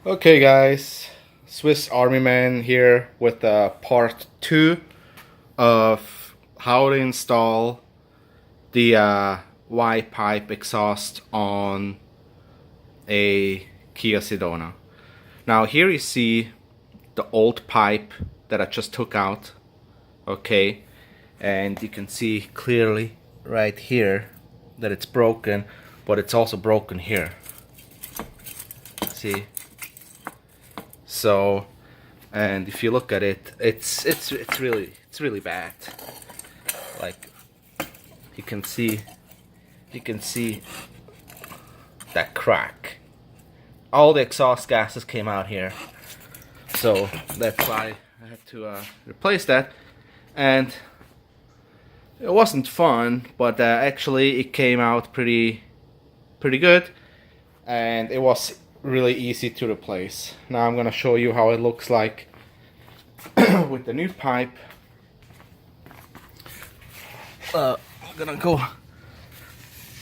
Okay guys, Swiss Army Man here with part 2 of how to install the Y-pipe exhaust on a Kia Sedona. Now here you see the old pipe that I just took out, okay, and you can see clearly right here that it's broken, but it's also broken here. See? So, and if you look at it, it's really bad. Like you can see that crack. All the exhaust gases came out here, so that's why I had to replace that. And it wasn't fun, but actually it came out pretty good, and it was really easy to replace. Now I'm gonna show you how it looks like with the new pipe. I'm gonna go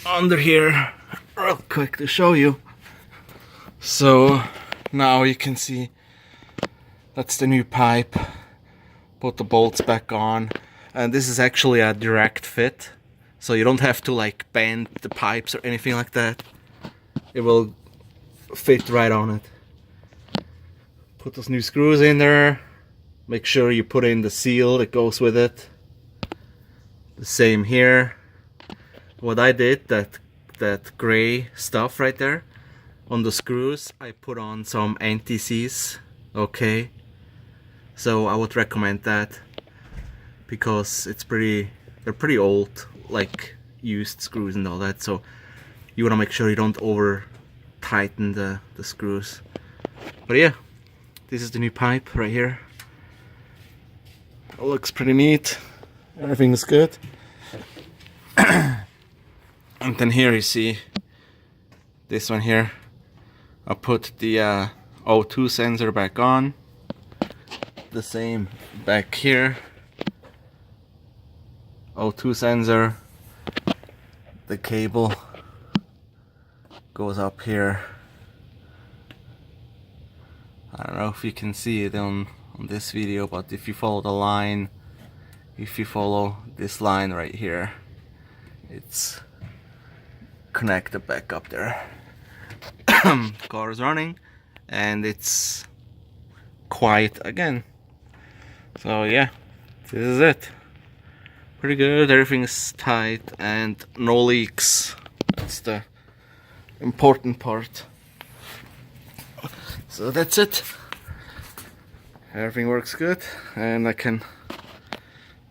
under here real quick to show you. So now you can see that's the new pipe. Put the bolts back on, and this is actually a direct fit, so you don't have to like bend the pipes or anything like that. It will fit right on it. Put those new screws in there. Make sure you put in the seal that goes with it. The same here. What I did, that gray stuff right there on the screws, I put on some anti-seize. Okay, so I would recommend that because they're pretty old, like used screws and all that, so you want to make sure you don't over tighten the screws. But yeah, this is the new pipe right here. It looks pretty neat. Everything's good. And then here you see this one here. I put the O2 sensor back on. The same back here. O2 sensor. The cable goes up here. I don't know if you can see it on this video, but if you follow the line, if you follow this line right here, it's connected back up there. Car is running and it's quiet again. So yeah, this is it. Pretty good, everything's tight and no leaks. That's the important part. So that's it. Everything works good, and I'm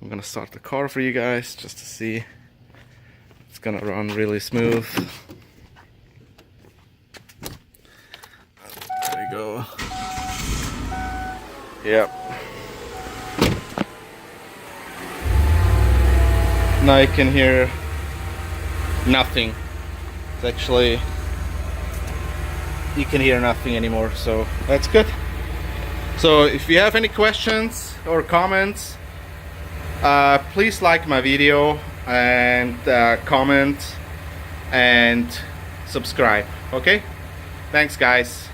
gonna start the car for you guys just to see. It's gonna run really smooth. There you go. Yep. Now you can hear nothing. It's actually, you can hear nothing anymore, so that's good. So if you have any questions or comments, please like my video and comment and subscribe. Okay, thanks guys.